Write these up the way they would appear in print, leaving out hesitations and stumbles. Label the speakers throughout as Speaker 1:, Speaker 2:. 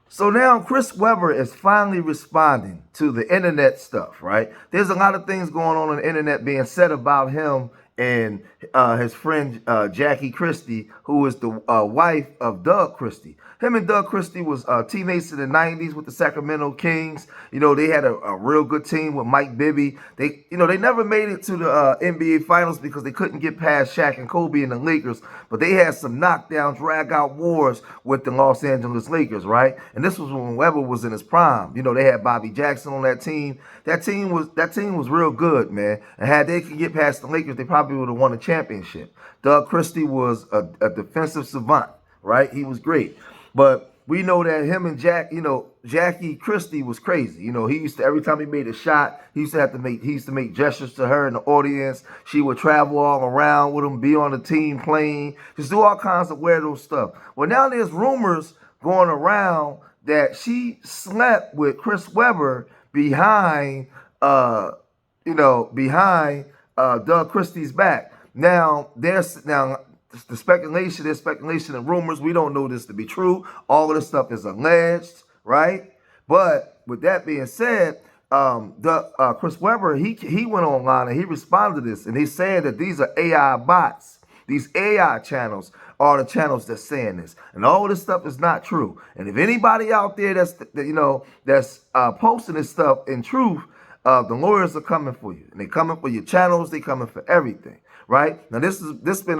Speaker 1: So now Chris Webber is finally responding to the internet stuff, right? There's a lot of things going on the internet being said about him and his friend Jackie Christie, who is the wife of Doug Christie. Him and Doug Christie was teammates in the 90s with the Sacramento Kings. You know, they had a real good team with Mike Bibby. They never made it to the NBA Finals because they couldn't get past Shaq and Kobe and the Lakers. But they had some knockdown, drag-out wars with the Los Angeles Lakers, right? And this was when Webber was in his prime. You know, they had Bobby Jackson on that team. That team was real good, man. And had they could get past the Lakers, they probably would have won a championship. Doug Christie was a defensive savant, right? He was great. But we know that him and Jackie Christie was crazy. You know, he used to, every time he made a shot, he used to make gestures to her in the audience. She would travel all around with him, be on the team plane, just do all kinds of weirdo stuff. Well, now there's rumors going around that she slept with Chris Webber behind Doug Christie's back. Now there's there's speculation and rumors. We don't know this to be true. All of this stuff is alleged, right? But with that being said, Chris Webber, he went online and he responded to this, and he's saying that these are AI bots. These AI channels are the channels that's saying this, and all this stuff is not true. And if anybody out there that's posting this stuff in truth, the lawyers are coming for you, and they're coming for your channels. They're coming for everything, right? Now this has been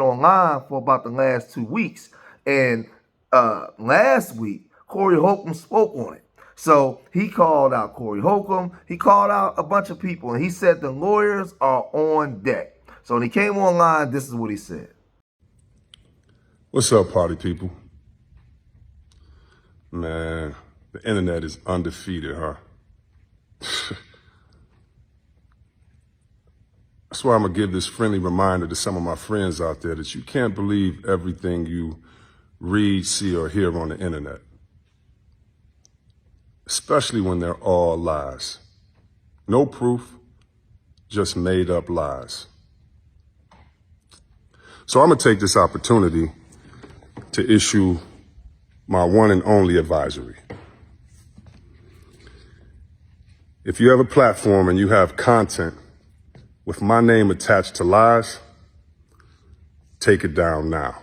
Speaker 1: online for about the last 2 weeks, and last week Cory Holcomb spoke on it. So he called out Cory Holcomb. He called out a bunch of people, and he said the lawyers are on deck. So when he came online, this is what he said.
Speaker 2: What's up, party people? Man, the internet is undefeated, huh? That's why I'm gonna give this friendly reminder to some of my friends out there that you can't believe everything you read, see, or hear on the internet, especially when they're all lies. No proof, just made up lies. So I'm gonna take this opportunity to issue my one and only advisory. If you have a platform and you have content with my name attached to lies, take it down now.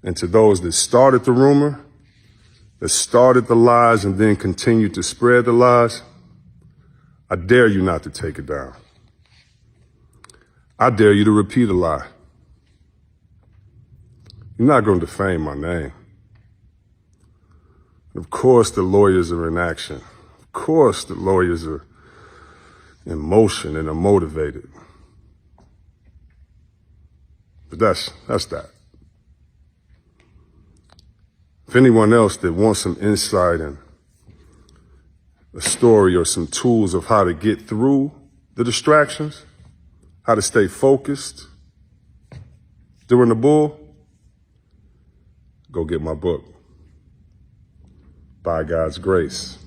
Speaker 2: And to those that started the rumor, that started the lies and then continued to spread the lies, I dare you not to take it down. I dare you to repeat a lie. You're not going to defame my name. Of course, the lawyers are in action. Of course, the lawyers are in motion and are motivated. But that's that. If anyone else that wants some insight and a story or some tools of how to get through the distractions, how to stay focused during the bull, go get my book. By God's grace.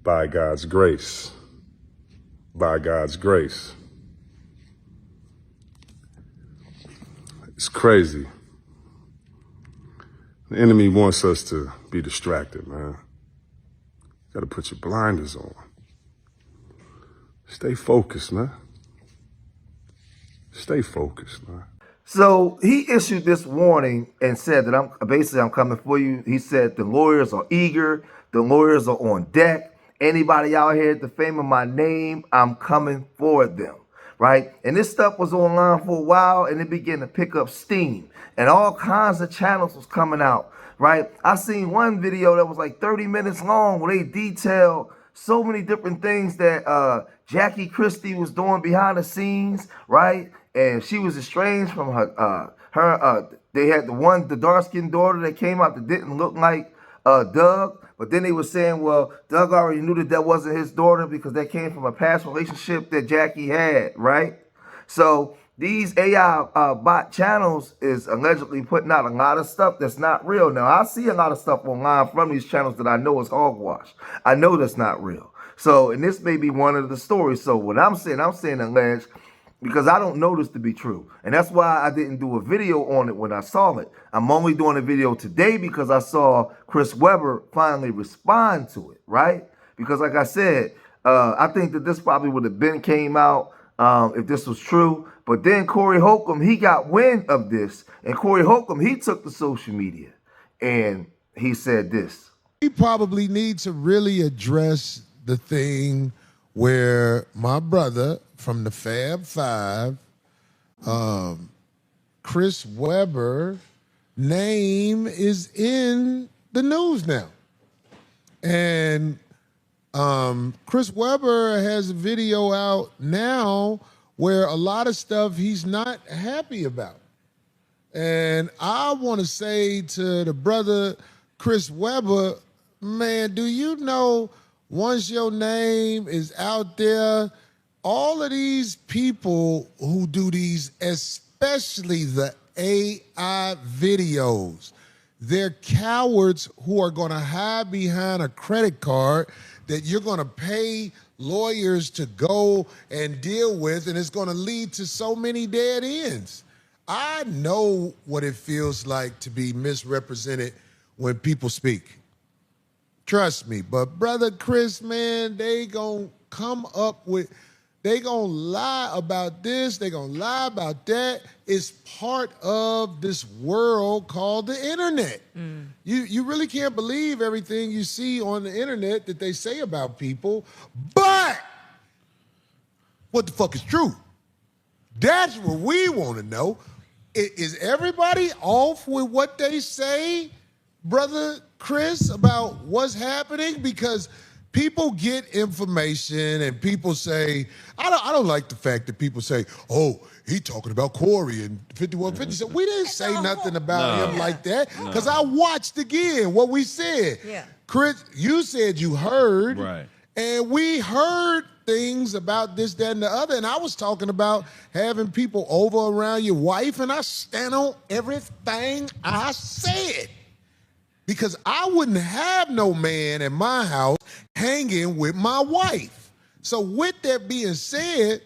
Speaker 2: By God's grace. By God's grace. It's crazy. The enemy wants us to be distracted, man. You gotta put your blinders on. Stay focused, man. Stay focused, man.
Speaker 1: So he issued this warning and said that I'm coming for you. He said the lawyers are eager. The lawyers are on deck. Anybody out here defaming my name, I'm coming for them, right? And this stuff was online for a while, and it began to pick up steam. And all kinds of channels was coming out, right? I seen one video that was like 30 minutes long where they detailed so many different things that Jackie Christie was doing behind the scenes, right? And she was estranged from they had the dark-skinned daughter that came out that didn't look like Doug. But then they were saying, well, Doug already knew that wasn't his daughter because that came from a past relationship that Jackie had, right? So these AI bot channels is allegedly putting out a lot of stuff that's not real. Now, I see a lot of stuff online from these channels that I know is hogwash. I know that's not real. So, and this may be one of the stories. So what I'm saying alleged. because I don't know this to be true. And that's why I didn't do a video on it when I saw it. I'm only doing a video today because I saw Chris Webber finally respond to it, right? Because like I said, I think that this probably would have been came out if this was true. But then Cory Holcomb, he got wind of this. And Cory Holcomb, he took to social media and he said this.
Speaker 3: We probably need to really address the thing where my brother from the Fab Five, Chris Webber, name is in the news now. And Chris Webber has a video out now where a lot of stuff he's not happy about. And I want to say to the brother Chris Webber, man, do you know once your name is out there, all of these people who do these, especially the AI videos, they're cowards who are going to hide behind a credit card that you're going to pay lawyers to go and deal with, and it's going to lead to so many dead ends. I know what it feels like to be misrepresented when people speak. Trust me. But Brother Chris, man, they gonna come up with, they gonna lie about this, they gonna lie about that. It's part of this world called the internet. You really can't believe everything you see on the internet that they say about people, but what the fuck is true? That's what we want to know. Is everybody off with what they say, Brother Chris, about what's happening? Because people get information and people say, I don't like the fact that people say, oh, he talking about Cory and 5150. So we didn't say nothing about him like that because I watched again what we said.
Speaker 4: Yeah.
Speaker 3: Chris, you said you heard.
Speaker 5: Right.
Speaker 3: And we heard things about this, that, and the other. And I was talking about having people over around your wife, and I stand on everything I said. Because I wouldn't have no man in my house hanging with my wife. So with that being said,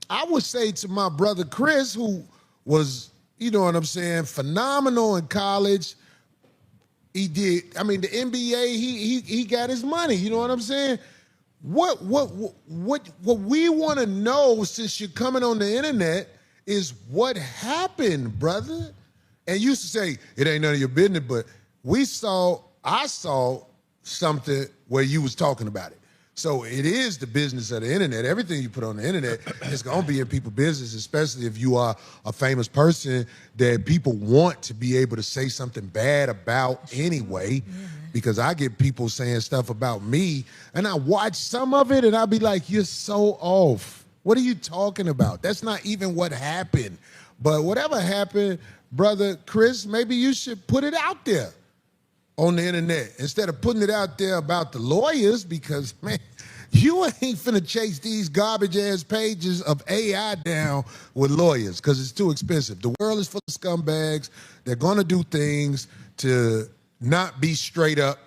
Speaker 3: I would say to my brother Chris, who was, you know what I'm saying, phenomenal in college. He did, I mean, the NBA, he got his money, you know what I'm saying? What we want to know, since you're coming on the internet, is what happened, brother. And you used to say, it ain't none of your business, but I saw something where you was talking about it. So it is the business of the internet. Everything you put on the internet is gonna be in people's business, especially if you are a famous person that people want to be able to say something bad about anyway. Because I get people saying stuff about me, and I watch some of it, and I'll be like, you're so off. What are you talking about? That's not even what happened. But whatever happened, Brother Chris, maybe you should put it out there on the internet instead of putting it out there about the lawyers, because, man, you ain't finna chase these garbage-ass pages of AI down with lawyers because it's too expensive. The world is full of scumbags. They're gonna do things to not be straight up.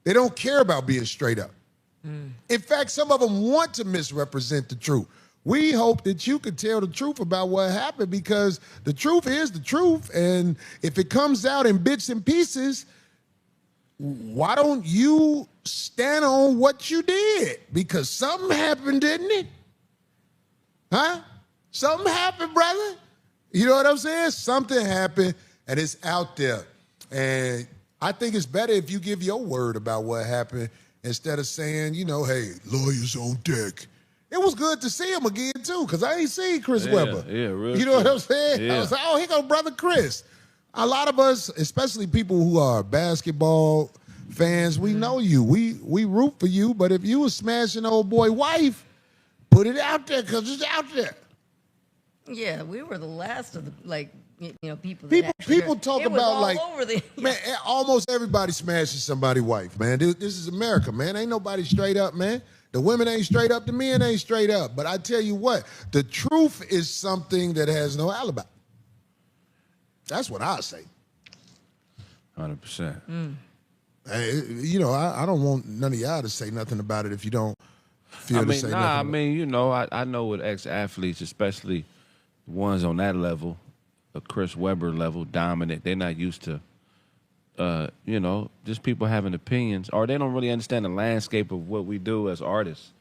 Speaker 3: They don't care about being straight up. In fact, some of them want to misrepresent the truth. We hope that you can tell the truth about what happened, because the truth is the truth. And if it comes out in bits and pieces, why don't you stand on what you did? Because something happened, didn't it? Huh? Something happened, brother. You know what I'm saying? Something happened, and it's out there. And I think it's better if you give your word about what happened instead of saying, you know, hey, lawyers on deck. It was good to see him again, too, because I ain't seen Chris Webber.
Speaker 5: Yeah, really.
Speaker 3: You know what I'm saying?
Speaker 5: Yeah.
Speaker 3: I was like, oh, here goes Brother Chris. A lot of us, especially people who are basketball fans, we know you. We root for you, but if you was smashing old boy wife, put it out there, because it's out there.
Speaker 4: Yeah, we were the last of the, like, you know, people. That
Speaker 3: People talk
Speaker 4: it was
Speaker 3: about
Speaker 4: all
Speaker 3: like,
Speaker 4: over the,
Speaker 3: man, almost everybody smashes somebody's wife, man. This is America, man. Ain't nobody straight up, man. The women ain't straight up, the men ain't straight up. But I tell you what, the truth is something that has no alibi. That's what I say.
Speaker 5: 100%.
Speaker 3: You know, I don't want none of y'all to say nothing about it if you don't feel to say nothing.
Speaker 5: I mean, you know, I know with ex-athletes, especially ones on that level, a Chris Webber level, dominant. They're not used to, just people having opinions, or they don't really understand the landscape of what we do as artists.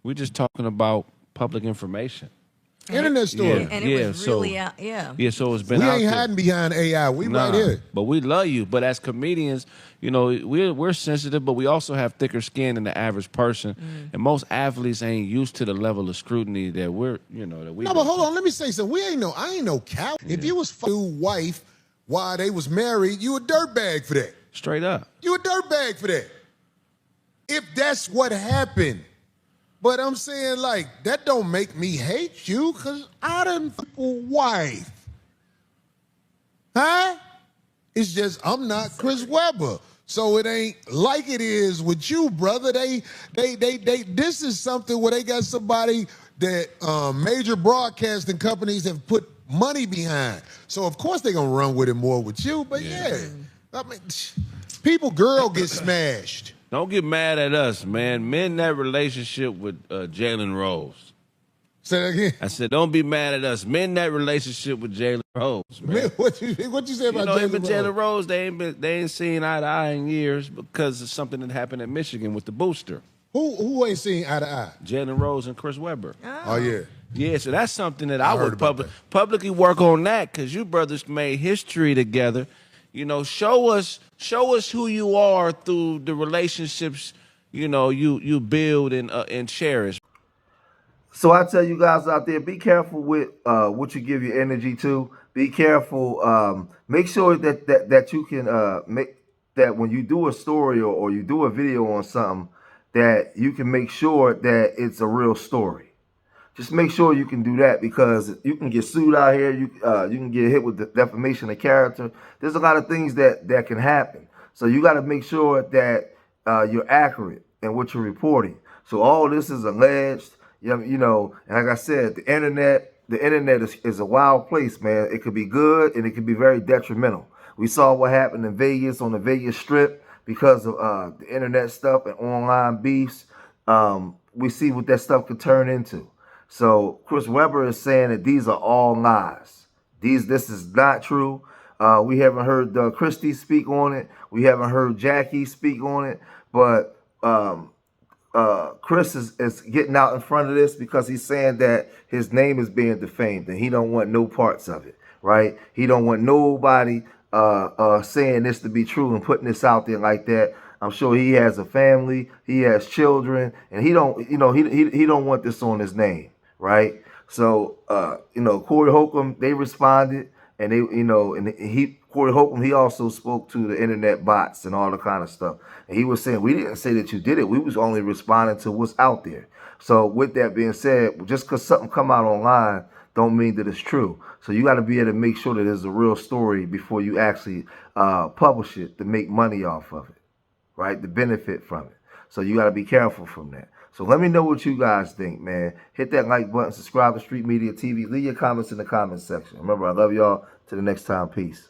Speaker 5: We're just talking about public information.
Speaker 3: Internet story.
Speaker 4: And it was really out. Yeah.
Speaker 5: Yeah, so it's been
Speaker 3: We
Speaker 5: out
Speaker 3: ain't
Speaker 5: there.
Speaker 3: hiding behind AI. We right here.
Speaker 5: But we love you. But as comedians, we're sensitive, but we also have thicker skin than the average person. And most athletes ain't used to the level of scrutiny that we're, that we.
Speaker 3: No, but hold on. Let me say something. I ain't no cow. If you was fucking wife while they was married, you a dirtbag for that.
Speaker 5: Straight up.
Speaker 3: You a dirtbag for that. If that's what happened. But I'm saying, like, that don't make me hate you, because I done fucking wife. Huh? It's just I'm not Chris Webber. So it ain't like it is with you, brother. This is something where they got somebody that major broadcasting companies have put money behind. So of course they're gonna run with it more with you. But yeah, I mean, girl get smashed.
Speaker 5: Don't get mad at us, man. Men that relationship with Jalen Rose.
Speaker 3: Say that again.
Speaker 5: I said, don't be mad at us. Men that relationship with Jalen Rose, man.
Speaker 3: What you say about
Speaker 5: Him and
Speaker 3: Jalen Rose?
Speaker 5: Jalen Rose, they ain't seen eye to eye in years because of something that happened in Michigan with the booster.
Speaker 3: Who ain't seen eye to eye?
Speaker 5: Jalen Rose and Chris Webber.
Speaker 3: Oh yeah.
Speaker 5: Yeah, so that's something that I
Speaker 3: heard
Speaker 5: would
Speaker 3: about
Speaker 5: publicly work on that, because you brothers made history together. Show us who you are through the relationships, you build and cherish.
Speaker 1: So I tell you guys out there, be careful with what you give your energy to. Be careful. Make sure that you can make that when you do a story or you do a video on something, that you can make sure that it's a real story. Just make sure you can do that, because you can get sued out here. You can get hit with defamation of character. There's a lot of things that can happen. So you got to make sure that you're accurate in what you're reporting. So all this is alleged. And like I said, the internet is a wild place, man. It could be good and it could be very detrimental. We saw what happened in Vegas, on the Vegas Strip, because of the internet stuff and online beefs. We see what that stuff could turn into. So Chris Webber is saying that these are all lies. This is not true. We haven't heard Christy speak on it. We haven't heard Jackie speak on it. But Chris is getting out in front of this because he's saying that his name is being defamed and he don't want no parts of it, right? He don't want nobody saying this to be true and putting this out there like that. I'm sure he has a family, he has children, and he don't want this on his name, right? So Cory Holcomb, they responded, and Cory Holcomb, he also spoke to the internet bots and all the kind of stuff. And he was saying, we didn't say that you did it. We was only responding to what's out there. So with that being said, just because something come out online don't mean that it's true. So you got to be able to make sure that it's a real story before you actually publish it to make money off of it, right? To benefit from it. So you got to be careful from that. So let me know what you guys think, man. Hit that like button, subscribe to Street Media TV. Leave your comments in the comments section. Remember, I love y'all. Till the next time, peace.